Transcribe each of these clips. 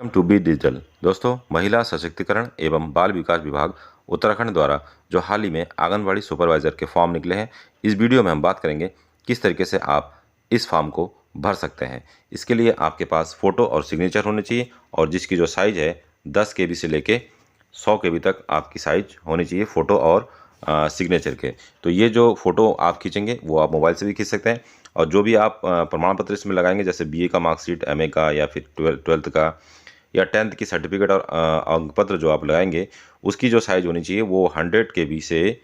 Welcome to be digital. दोस्तों, महिला सशक्तिकरण एवं बाल विकास विभाग उत्तराखंड द्वारा जो हाल ही में आंगनबाड़ी सुपरवाइजर के फॉर्म निकले हैं, इस वीडियो में हम बात करेंगे किस तरीके से आप इस फॉर्म को भर सकते हैं। इसके लिए आपके पास फ़ोटो और सिग्नेचर होने चाहिए और जिसकी जो साइज़ है 10 KB से लेके 100 KB तक आपकी साइज होनी चाहिए फ़ोटो और सिग्नेचर के। तो ये जो फ़ोटो आप खींचेंगे वो आप मोबाइल से भी खींच सकते हैं और जो भी आप प्रमाण पत्र इसमें लगाएंगे, जैसे BA का मार्कशीट, MA का या फिर 12th का या 10th की सर्टिफिकेट और अंक पत्र जो आप लगाएंगे, उसकी जो साइज़ होनी चाहिए वो 100 KB से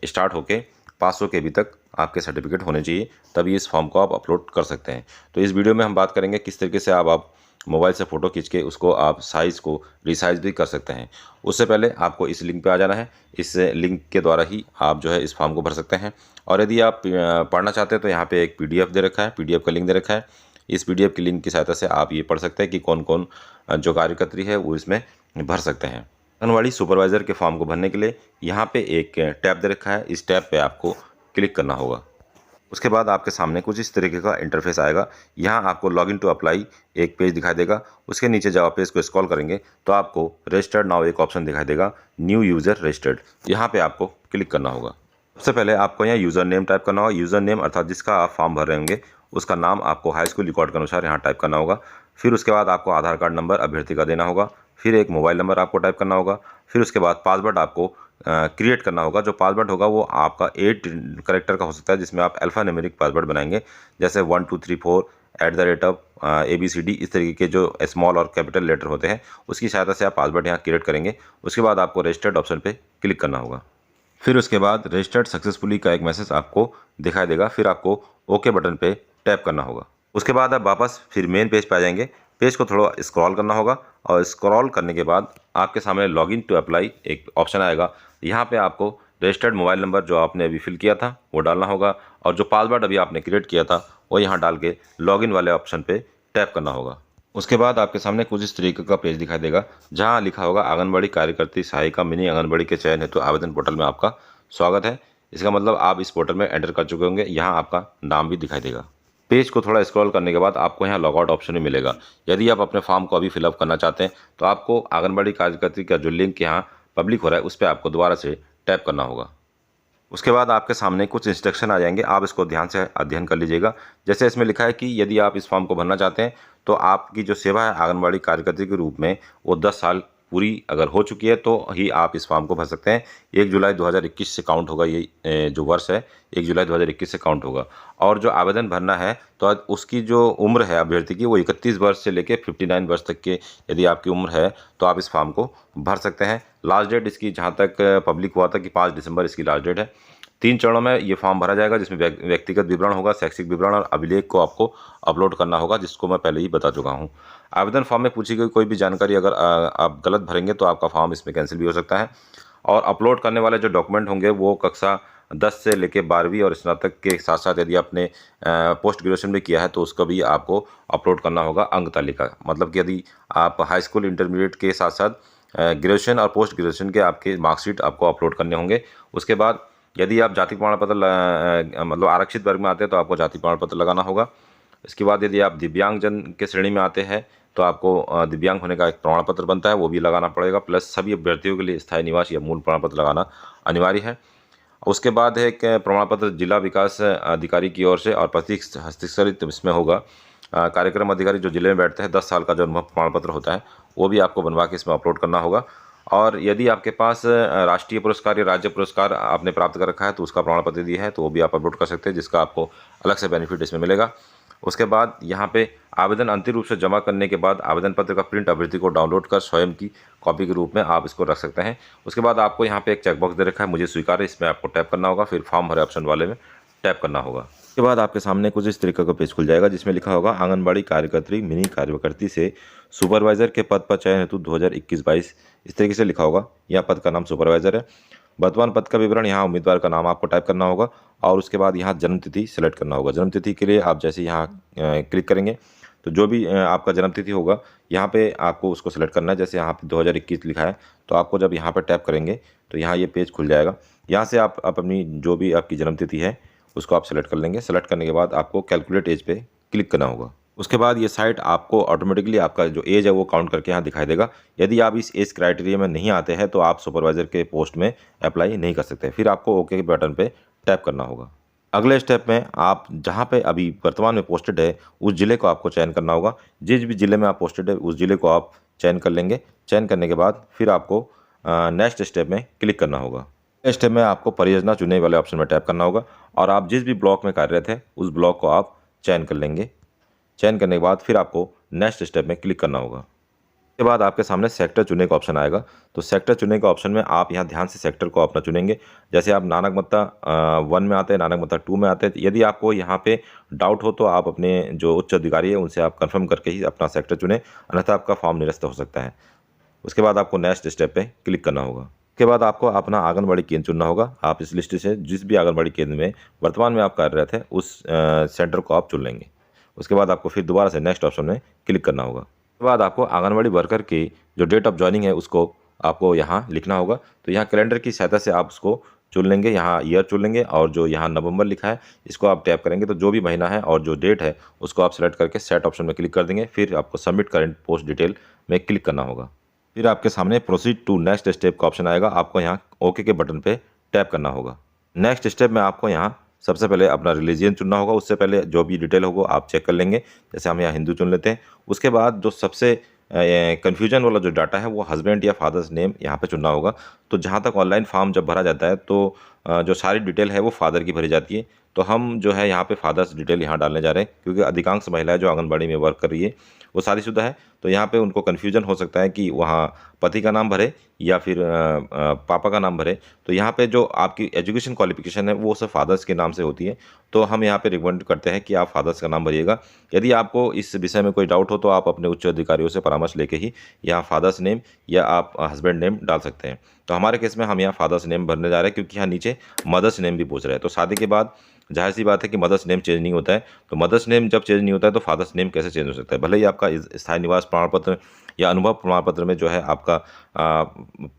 स्टार्ट होके 500 KB तक आपके सर्टिफिकेट होने चाहिए, तभी इस फॉर्म को आप अपलोड कर सकते हैं। तो इस वीडियो में हम बात करेंगे किस तरीके से आप मोबाइल से फ़ोटो खींच के उसको आप साइज़ को रिसाइज़ भी कर सकते हैं। उससे पहले आपको इस लिंक पे आ जाना है। इस लिंक के द्वारा ही आप जो है इस फॉर्म को भर सकते हैं। और यदि आप पढ़ना चाहते हैं तो यहाँ पे एक PDF दे रखा है, PDF का लिंक दे रखा है। इस PDF की लिंक की सहायता से आप ये पढ़ सकते हैं कि कौन कौन जो कार्यकर्त्री है वो इसमें भर सकते हैं। आंगनवाड़ी सुपरवाइज़र के फॉर्म को भरने के लिए यहाँ पे एक टैब दे रखा है, इस टैब पे आपको क्लिक करना होगा। उसके बाद आपके सामने कुछ इस तरीके का इंटरफेस आएगा। यहाँ आपको लॉगिन टू अप्लाई एक पेज दिखाई देगा। उसके नीचे जब आप पेज को स्क्रॉल करेंगे तो आपको रजिस्टर्ड नाउ एक ऑप्शन दिखाई देगा, न्यू यूज़र रजिस्टर्ड। यहाँ पे आपको क्लिक करना होगा। सबसे पहले आपको यहाँ यूज़र नेम टाइप करना होगा। यूज़र नेम अर्थात जिसका आप फॉर्म भर रहे होंगे उसका नाम आपको हाई स्कूल रिकॉर्ड के अनुसार यहाँ टाइप करना होगा। फिर उसके बाद आपको आधार कार्ड नंबर अभ्यर्थी का देना होगा। फिर एक मोबाइल नंबर आपको टाइप करना होगा। फिर उसके बाद पासवर्ड आपको क्रिएट करना होगा। जो पासवर्ड होगा वो आपका 8 कैरेक्टर का हो सकता है, जिसमें आप अल्फ़ा न्यूमेरिक पासवर्ड बनाएंगे, जैसे 1 2 3 4 @ABCD। इस तरीके के जो स्मॉल और कैपिटल लेटर होते हैं उसकी सहायता से आप पासवर्ड यहाँ क्रिएट करेंगे। उसके बाद आपको रजिस्टर्ड ऑप्शन पे क्लिक करना होगा। फिर उसके बाद रजिस्टर्ड सक्सेसफुली का एक मैसेज आपको दिखाई देगा। फिर आपको ओके बटन पे टैप करना होगा। उसके बाद आप वापस फिर मेन पेज पे आ जाएंगे। पेज को थोड़ा स्क्रॉल करना होगा और स्क्रॉल करने के बाद आपके सामने लॉगिन टू अप्लाई एक ऑप्शन आएगा। यहाँ पे आपको रजिस्टर्ड मोबाइल नंबर जो आपने अभी फिल किया था वो डालना होगा और जो पासवर्ड अभी आपने क्रिएट किया था वो यहाँ डाल के लॉगिन वाले ऑप्शन पे टैप करना होगा। उसके बाद आपके सामने कुछ इस तरीके का पेज दिखाई देगा, जहाँ लिखा होगा आंगनबाड़ी कार्यकर्त्री सहायिका मिनी आंगनबाड़ी के चयन हेतु आवेदन पोर्टल में आपका स्वागत है। इसका मतलब आप इस पोर्टल में एंटर कर चुके होंगे। यहाँ आपका नाम भी दिखाई देगा। पेज को थोड़ा स्क्रॉल करने के बाद आपको यहाँ लॉगआउट ऑप्शन भी मिलेगा। यदि आप अपने फॉर्म को अभी फिलअप करना चाहते हैं तो आपको आंगनबाड़ी कार्यकर्त्री का जो लिंक यहाँ पब्लिक हो रहा है उस पर आपको दोबारा से टैप करना होगा। उसके बाद आपके सामने कुछ इंस्ट्रक्शन आ जाएंगे, आप इसको ध्यान से अध्ययन कर लीजिएगा। जैसे इसमें लिखा है कि यदि आप इस फॉर्म को भरना चाहते हैं तो आपकी जो सेवा है आंगनबाड़ी कार्यकर्त्री के रूप में वो 10 साल पूरी अगर हो चुकी है तो ही आप इस फॉर्म को भर सकते हैं। 1 जुलाई 2021 से काउंट होगा, ये जो वर्ष है 1 जुलाई 2021 से काउंट होगा। और जो आवेदन भरना है तो उसकी जो उम्र है अभ्यर्थी की वो 31 वर्ष से लेकर 59 वर्ष तक के यदि आपकी उम्र है तो आप इस फॉर्म को भर सकते हैं। लास्ट डेट इसकी जहाँ तक पब्लिक हुआ था कि 5 दिसंबर इसकी लास्ट डेट है। 3 चरणों में ये फॉर्म भरा जाएगा, जिसमें व्यक्तिगत विवरण होगा, शैक्षिक विवरण और अभिलेख को आपको अपलोड करना होगा, जिसको मैं पहले ही बता चुका हूँ। आवेदन फॉर्म में पूछी गई कोई भी जानकारी अगर आप गलत भरेंगे तो आपका फॉर्म इसमें कैंसिल भी हो सकता है। और अपलोड करने वाले जो डॉक्यूमेंट होंगे वो कक्षा 10 से लेकर 12वीं और स्नातक के साथ साथ यदि आपने पोस्ट ग्रेजुएशन भी किया है तो उसका भी आपको अपलोड करना होगा अंक तालिका। मतलब कि यदि आप हाई स्कूल इंटरमीडिएट के साथ साथ ग्रेजुएशन और पोस्ट ग्रेजुएशन के आपके मार्कशीट आपको अपलोड करने होंगे। उसके बाद यदि आप जाति प्रमाण पत्र मतलब आरक्षित वर्ग में आते हैं तो आपको जाति प्रमाण पत्र लगाना होगा। इसके बाद यदि आप दिव्यांगजन के श्रेणी में आते हैं तो आपको दिव्यांग होने का एक प्रमाण पत्र बनता है, वो भी लगाना पड़ेगा। प्लस सभी अभ्यर्थियों के लिए स्थायी निवास या मूल प्रमाण पत्र लगाना अनिवार्य है। उसके बाद है एक प्रमाण पत्र जिला विकास अधिकारी की ओर से और प्रतीक हस्ताक्षरित इसमें होगा। कार्यक्रम अधिकारी जो जिले में बैठते हैं 10 साल का जो अनुभव प्रमाण पत्र होता है वो भी आपको बनवा के इसमें अपलोड करना होगा। और यदि आपके पास राष्ट्रीय पुरस्कार या राज्य पुरस्कार आपने प्राप्त कर रखा है तो उसका प्रमाण पत्र दिया है तो वो भी आप अपलोड कर सकते हैं, जिसका आपको अलग से बेनिफिट इसमें मिलेगा। उसके बाद यहाँ पे आवेदन अंतिम रूप से जमा करने के बाद आवेदन पत्र का प्रिंट अभ्यर्थी को डाउनलोड कर स्वयं की कॉपी के रूप में आप इसको रख सकते हैं। उसके बाद आपको यहाँ पे एक चेकबॉक्स दे रखा है मुझे स्वीकार है, इसमें आपको टैप करना होगा। फिर फॉर्म भरे ऑप्शन वाले में टैप करना होगा। उसके बाद आपके सामने कुछ इस तरीके का पेज खुल जाएगा, जिसमें लिखा होगा आंगनबाड़ी कार्यकर्त्री मिनी कार्यकर्ती से सुपरवाइजर के पद पर चयन हेतु 2021-22। इस तरीके से लिखा होगा। यह पद का नाम सुपरवाइजर है। वर्तमान पद का विवरण, यहाँ उम्मीदवार का नाम आपको टाइप करना होगा और उसके बाद यहाँ जन्मतिथि सेलेक्ट करना होगा। जन्मतिथि के लिए आप जैसे यहाँ क्लिक करेंगे तो जो भी आपका जन्मतिथि होगा यहाँ पे आपको उसको सेलेक्ट करना है। जैसे यहाँ पे 2021 लिखा है तो आपको जब यहाँ पर टैप करेंगे तो यहाँ ये पेज खुल जाएगा। यहाँ से आप अपनी जो भी आपकी जन्मतिथि है उसको आप सेलेक्ट कर लेंगे। सेलेक्ट करने के बाद आपको कैलकुलेट एज पे क्लिक करना होगा। उसके बाद ये साइट आपको ऑटोमेटिकली आपका जो एज है वो काउंट करके यहाँ दिखाई देगा। यदि आप इस एज क्राइटेरिया में नहीं आते हैं तो आप सुपरवाइज़र के पोस्ट में अप्लाई नहीं कर सकते। फिर आपको ओके के बटन पे टैप करना होगा। अगले स्टेप में आप जहाँ पे अभी वर्तमान में पोस्टेड है उस ज़िले को आपको चयन करना होगा। जिस भी ज़िले में आप पोस्टेड है उस ज़िले को आप चयन कर लेंगे। चयन करने के बाद फिर आपको नेक्स्ट स्टेप में क्लिक करना होगा। स्टेप में आपको परियोजना चुने वाले ऑप्शन में टैप करना होगा और आप जिस भी ब्लॉक में कार्यरत है उस ब्लॉक को आप चयन कर लेंगे। चयन करने के बाद फिर आपको नेक्स्ट स्टेप में क्लिक करना होगा। उसके बाद आपके सामने सेक्टर चुनने का ऑप्शन आएगा। तो सेक्टर चुनने के ऑप्शन में आप यहाँ ध्यान से सेक्टर को अपना चुनेंगे। जैसे आप नानकमत्ता 1 में आते हैं, नानकमत्ता 2 में आते हैं। यदि आपको यहाँ पे डाउट हो तो आप अपने जो उच्च अधिकारी है उनसे आप कंफर्म करके ही अपना सेक्टर चुनें, अन्यथा आपका फॉर्म निरस्त हो सकता है। उसके बाद आपको नेक्स्ट स्टेप पे क्लिक करना होगा। उसके बाद आपको अपना आंगनबाड़ी केंद्र चुनना होगा। आप इस लिस्ट से जिस भी आंगनबाड़ी केंद्र में वर्तमान में आप कार्यरत हैं उस सेंटर को आप चुन लेंगे। उसके बाद आपको फिर दोबारा से नेक्स्ट ऑप्शन में क्लिक करना होगा। उसके बाद आपको आंगनबाड़ी वर्कर की जो डेट ऑफ ज्वाइनिंग है उसको आपको यहाँ लिखना होगा। तो यहाँ कैलेंडर की सहायता से आप उसको चुन लेंगे। यहाँ ईयर चुन लेंगे और जो यहाँ नवंबर लिखा है इसको आप टैप करेंगे तो जो भी महीना है और जो डेट है उसको आप सेलेक्ट करके सेट ऑप्शन में क्लिक कर देंगे। फिर आपको सबमिट करेंट पोस्ट डिटेल में क्लिक करना होगा। फिर आपके सामने प्रोसीड टू नेक्स्ट स्टेप का ऑप्शन आएगा। आपको यहाँ ओके के बटन पे टैप करना होगा। नेक्स्ट स्टेप में आपको यहाँ सबसे पहले अपना रिलीजियन चुनना होगा। उससे पहले जो भी डिटेल होगा आप चेक कर लेंगे। जैसे हम यहाँ हिंदू चुन लेते हैं। उसके बाद जो सबसे कन्फ्यूजन वाला जो डाटा है वो हस्बैंड या फादर्स नेम यहाँ पे चुनना होगा। तो जहाँ तक ऑनलाइन फॉर्म जब भरा जाता है तो जो सारी डिटेल है वो फादर की भरी जाती है। तो हम जो है यहाँ पे फादर्स डिटेल यहाँ डालने जा रहे हैं क्योंकि अधिकांश महिलाएं जो आंगनबाड़ी में वर्क कर रही है वो शादीशुदा है। तो यहाँ पे उनको कन्फ्यूजन हो सकता है कि वहाँ पति का नाम भरे या फिर पापा का नाम भरे। तो यहाँ पे जो आपकी एजुकेशन क्वालिफिकेशन है वो सब फादर्स के नाम से होती है। तो हम यहाँ पे रिकमेंड करते हैं कि आप फादर्स का नाम भरिएगा। यदि आपको इस विषय में कोई डाउट हो तो आप अपने उच्च अधिकारियों से परामर्श लेके ही यहाँ फादर्स नेम या आप हस्बैंड नेम डाल सकते हैं। तो हमारे केस में हम यहाँ फादर्स नेम भरने जा रहे हैं क्योंकि यहाँ नीचे मदर्स नेम भी पूछ रहे हैं। तो शादी के बाद जाहिर सी बात है कि मदर्स नेम चेंज नहीं होता है। तो मदर्स नेम जब चेंज नहीं होता है तो फादर्स नेम कैसे चेंज हो सकता है। भले ही आपका स्थायी निवास प्रमाण पत्र या अनुभव प्रमाण पत्र में जो है आपका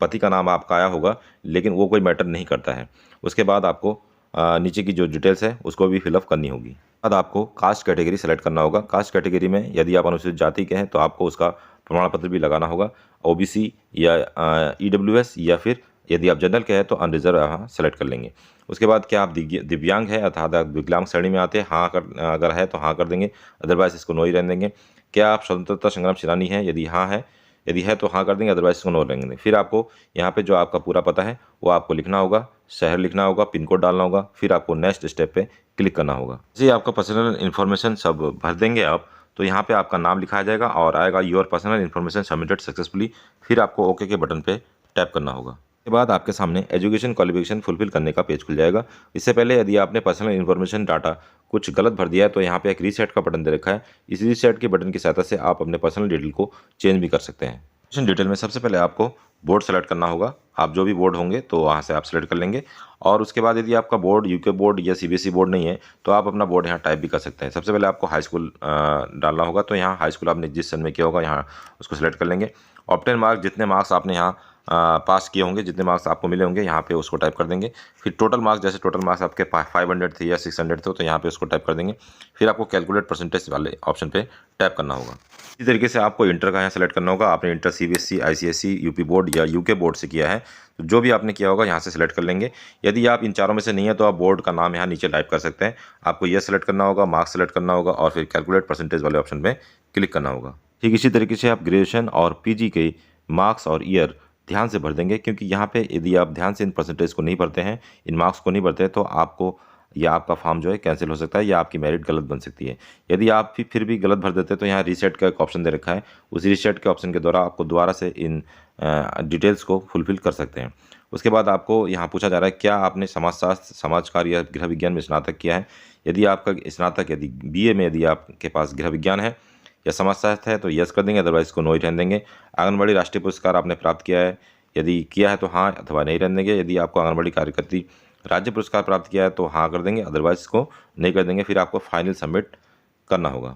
पति का नाम आपका आया होगा, लेकिन वो कोई मैटर नहीं करता है। उसके बाद आपको नीचे की जो डिटेल्स है उसको भी फिलअप करनी होगी। बाद आपको कास्ट कैटेगरी सेलेक्ट करना होगा। कास्ट कैटेगरी में यदि आप अनुसूचित जाति के हैं तो आपको उसका प्रमाण पत्र भी लगाना होगा। ओबीसी या ईडब्ल्यूएस या फिर यदि आप जनरल के हैं तो अनरिजर्व यहाँ सेलेक्ट कर लेंगे। उसके बाद क्या आप दिव्यांग है अर्थात आप विकलांग श्रेणी में आते हैं, हाँ कर अगर है तो हाँ कर देंगे, अदरवाइज इसको नो ही रहने देंगे। क्या आप स्वतंत्रता संग्राम सेनानी हैं, यदि है तो हाँ कर देंगे, अदरवाइज इसको नो रहेंगे नहीं। फिर आपको यहाँ पे जो आपका पूरा पता है वो आपको लिखना होगा, शहर लिखना होगा, पिन कोड डालना होगा। फिर आपको नेक्स्ट स्टेप पे क्लिक करना होगा। जी आपका पर्सनल इन्फॉर्मेशन सब भर देंगे आप तो यहाँ पे आपका नाम लिखा जाएगा और आएगा your personal information submitted successfully. फिर आपको ओके के बटन पे टैप करना होगा। के बाद आपके सामने एजुकेशन क्वालिफिकेशन फुलफिल करने का पेज खुल जाएगा। इससे पहले यदि आपने पर्सनल इन्फॉर्मेशन डाटा कुछ गलत भर दिया है तो यहाँ पे एक रीसेट का बटन दे रखा है। इस रीसेट के बटन की सहायता से आप अपने पर्सनल डिटेल को चेंज भी कर सकते हैं। एजुकेशन डिटेल में सबसे पहले आपको बोर्ड सेलेक्ट करना होगा। आप जो भी बोर्ड होंगे तो वहाँ से आप सेलेक्ट कर लेंगे और उसके बाद यदि आपका बोर्ड यूके बोर्ड या सीबीएसई बोर्ड नहीं है तो आप अपना बोर्ड यहाँ टाइप भी कर सकते हैं। सबसे पहले आपको हाई स्कूल डालना होगा। तो यहाँ हाई स्कूल आपने जिस सन में किया होगा यहाँ उसको सेलेक्ट कर लेंगे। ऑब्टेन मार्क्स जितने मार्क्स आपने यहाँ पास किए होंगे, जितने मार्क्स आपको मिले होंगे यहाँ पे उसको टाइप कर देंगे। फिर टोटल मार्क्स जैसे टोटल मार्क्स आपके 500 थे या 600 थे तो यहाँ पे उसको टाइप कर देंगे। फिर आपको कैलकुलेट परसेंटेज वाले ऑप्शन पे टैप करना होगा। इसी तरीके से आपको इंटर का यहाँ सेलेक्ट करना होगा। आपने inter CBSE ICSE UP board या यूके बोर्ड से किया है तो जो भी आपने किया होगा यहाँ से सिलेक्ट कर लेंगे। यदि आप इन चारों में से नहीं है तो आप बोर्ड का नाम यहाँ नीचे टाइप कर सकते हैं। आपको यह सेलेक्ट करना होगा, मार्क्स सेलेक्ट करना होगा और फिर कैलकुलेट परसेंटेज वाले ऑप्शन पे क्लिक करना होगा। ठीक इसी तरीके से आप ग्रेजुएशन और पीजी के मार्क्स और ईयर ध्यान से भर देंगे क्योंकि यहाँ पे यदि आप ध्यान से इन परसेंटेज को नहीं भरते हैं, इन मार्क्स को नहीं भरते हैं तो आपको या आपका फॉर्म जो है कैंसिल हो सकता है या आपकी मेरिट गलत बन सकती है। यदि आप फिर भी गलत भर देते हैं तो यहाँ रीसेट का एक ऑप्शन दे रखा है। उस रीसेट के ऑप्शन के द्वारा आपको दोबारा से इन डिटेल्स को फुलफिल कर सकते हैं। उसके बाद आपको यहाँ पूछा जा रहा है क्या आपने समाजशास्त्र, समाज कार्य या गृह विज्ञान में स्नातक किया है। यदि आपका स्नातक यदि बीए में यदि आपके पास गृह विज्ञान है या समाजशास्त्र है तो यस कर देंगे, अदरवाइज इसको नो ही रहने देंगे। आंगनबाड़ी राष्ट्रीय पुरस्कार आपने प्राप्त किया है, यदि किया है तो हाँ अथवा नहीं रहने देंगे। यदि आपको आंगनबाड़ी कार्यकर्त्री राज्य पुरस्कार प्राप्त किया है तो हाँ कर देंगे, अदरवाइज इसको नहीं कर देंगे। फिर आपको फाइनल सबमिट करना होगा।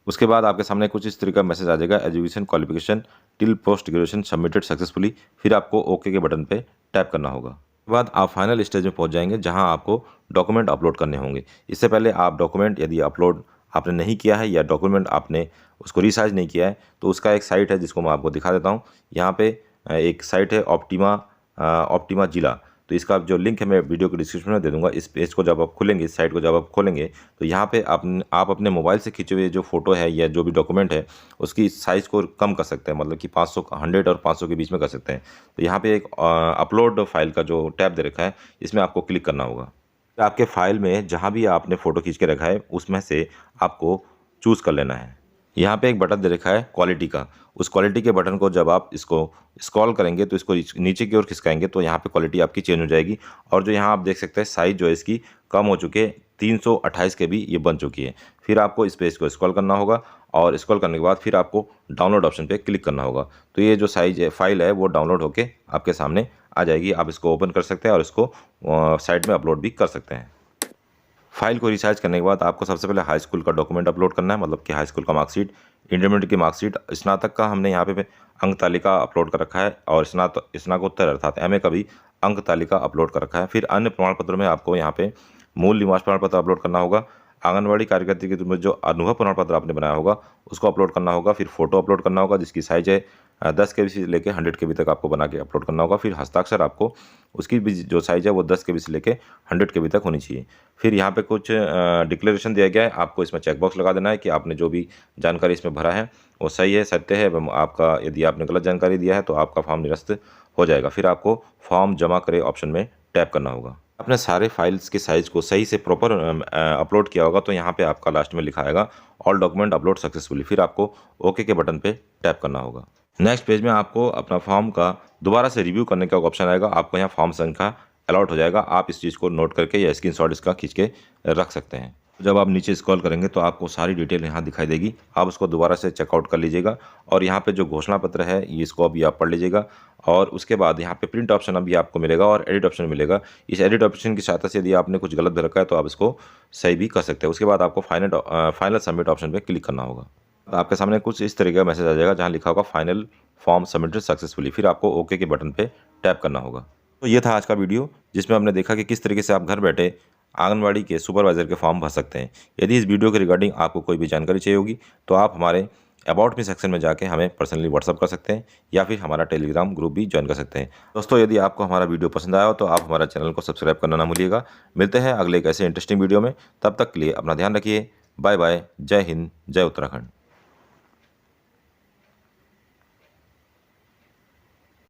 उसके बाद आपके सामने कुछ इस तरीके का मैसेज आ जाएगा, education qualification till post graduation submitted successfully. फिर आपको ओके के बटन पे टैप करना होगा। उसके बाद आप फाइनल स्टेज में पहुंच जाएंगे जहां आपको डॉक्यूमेंट अपलोड करने होंगे। इससे पहले आप डॉक्यूमेंट यदि अपलोड आपने नहीं किया है या डॉक्यूमेंट आपने उसको रिसाइज नहीं किया है तो उसका एक साइट है जिसको मैं आपको दिखा देता हूँ। यहाँ पे एक साइट है ऑप्टिमा जिला। तो इसका जो लिंक है मैं वीडियो के डिस्क्रिप्शन में दे दूंगा। इस पेज को जब आप खोलेंगे, इस साइट को जब आप खोलेंगे तो यहाँ पे आप अपने मोबाइल से खींचे हुए जो फोटो है या जो भी डॉक्यूमेंट है उसकी साइज़ को कम कर सकते हैं, मतलब कि 500 100 और 500 के बीच में कर सकते हैं। तो यहाँ पे एक अपलोड फाइल का जो टैब दे रखा है इसमें आपको क्लिक करना होगा। आपके फाइल में जहाँ भी आपने फ़ोटो खींच के रखा है उसमें से आपको चूज़ कर लेना है। यहाँ पे एक बटन दे रखा है क्वालिटी का। उस क्वालिटी के बटन को जब आप इसको स्क्रॉल करेंगे तो इसको नीचे की ओर खिसकाएंगे तो यहाँ पे क्वालिटी आपकी चेंज हो जाएगी। और जो यहाँ आप देख सकते हैं साइज़ जो है इसकी कम हो चुकी है, 328 के भी ये बन चुकी है। फिर आपको इस पेज को स्क्रॉल करना होगा और स्क्रॉल करने के बाद फिर आपको डाउनलोड ऑप्शन पे क्लिक करना होगा। तो ये जो साइज है फाइल है वो डाउनलोड होके आपके सामने आ जाएगी। आप इसको ओपन कर सकते हैं और इसको साइट में अपलोड भी कर सकते हैं। फाइल को रिसाइज करने के बाद आपको सबसे पहले हाई स्कूल का डॉक्यूमेंट अपलोड करना है, मतलब कि हाई स्कूल का मार्कशीट, इंटरमीडिएट की मार्कशीट, स्नातक का हमने यहाँ पे अंक तालिका अपलोड कर रखा है और स्नातकोत्तर अर्थात एमए का भी अंक तालिका अपलोड कर रखा है। फिर अन्य प्रमाण पत्रों में आपको यहाँ पे मूल निवास प्रमाण पत्र अपलोड करना होगा। आंगनबाड़ी कार्यकर्ता के रूप में जो अनुभव प्रमाण पत्र आपने बनाया होगा उसको अपलोड करना होगा। फिर फोटो अपलोड करना होगा जिसकी साइज है 10 KB से लेके 100 KB तक आपको बना के अपलोड करना होगा। फिर हस्ताक्षर आपको उसकी भी जो साइज़ है वो 10 KB से लेके 100 KB तक होनी चाहिए। फिर यहाँ पे कुछ डिक्लेरेशन दिया गया है, आपको इसमें चेकबॉक्स लगा देना है कि आपने जो भी जानकारी इसमें भरा है वो सही है, सत्य है एवं आपका यदि आपने गलत जानकारी दिया है तो आपका फॉर्म निरस्त हो जाएगा। फिर आपको फॉर्म जमा करें ऑप्शन में टैप करना होगा। आपने सारे फाइल्स के साइज़ को सही से प्रॉपर अपलोड किया होगा तो यहाँ पे आपका लास्ट में लिखा आएगा ऑल डॉक्यूमेंट अपलोड सक्सेसफुली। फिर आपको ओके के बटन पे टैप करना होगा। नेक्स्ट पेज में आपको अपना फॉर्म का दोबारा से रिव्यू करने का ऑप्शन आएगा। आपको यहाँ फॉर्म संख्या अलॉट हो जाएगा। आप इस चीज़ को नोट करके या स्क्रीनशॉट इसका खींच के रख सकते हैं। जब आप नीचे स्क्रॉल करेंगे तो आपको सारी डिटेल यहाँ दिखाई देगी। आप उसको दोबारा से चेकआउट कर लीजिएगा और यहाँ पे जो घोषणा पत्र है इसको अभी आप पढ़ लीजिएगा। और उसके बाद यहाँ पे प्रिंट ऑप्शन अभी आपको मिलेगा और एडिट ऑप्शन मिलेगा। इस एडिट ऑप्शन की सहायता से यदि आपने कुछ गलत भी रखा है तो आप इसको सही भी कर सकते हैं। उसके बाद आपको फाइनल सबमिट ऑप्शन पर क्लिक करना होगा। आपके सामने कुछ इस तरीके का मैसेज आ जाएगा जहाँ लिखा होगा फाइनल फॉर्म सबमिटेड सक्सेसफुली। फिर आपको ओके के बटन पे टैप करना होगा। तो ये था आज का वीडियो जिसमें हमने देखा कि किस तरीके से आप घर बैठे आंगनवाड़ी के सुपरवाइज़र के फॉर्म भर सकते हैं। यदि इस वीडियो के रिगार्डिंग आपको कोई भी जानकारी चाहिए होगी तो आप हमारे अबाउट मी सेक्शन में जाके हमें पर्सनली व्हाट्सअप कर सकते हैं या फिर हमारा टेलीग्राम ग्रुप भी ज्वाइन कर सकते हैं। दोस्तों यदि आपको हमारा वीडियो पसंद आया हो तो आप हमारा चैनल को सब्सक्राइब करना ना भूलिएगा। मिलते हैं अगले एक ऐसे इंटरेस्टिंग वीडियो में, तब तक के लिए अपना ध्यान रखिए। Bye bye. जय हिंद, जय उत्तराखंड।